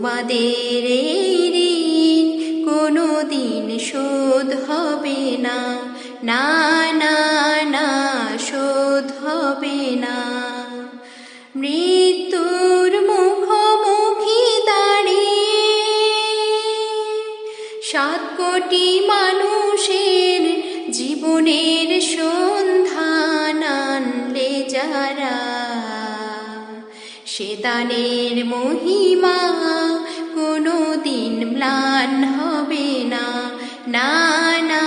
তোমাদের এই ঋণ কোনো দিন শোধ হবে না, না না না শোধ হবে না। মৃত্যুর মুখোমুখি দাঁড়িয়ে 7 কোটি মানুষের জীবনের সন্ধান আনলে যারা, সে দানের মহিমা কোনো দিন ম্লান হবে না, না না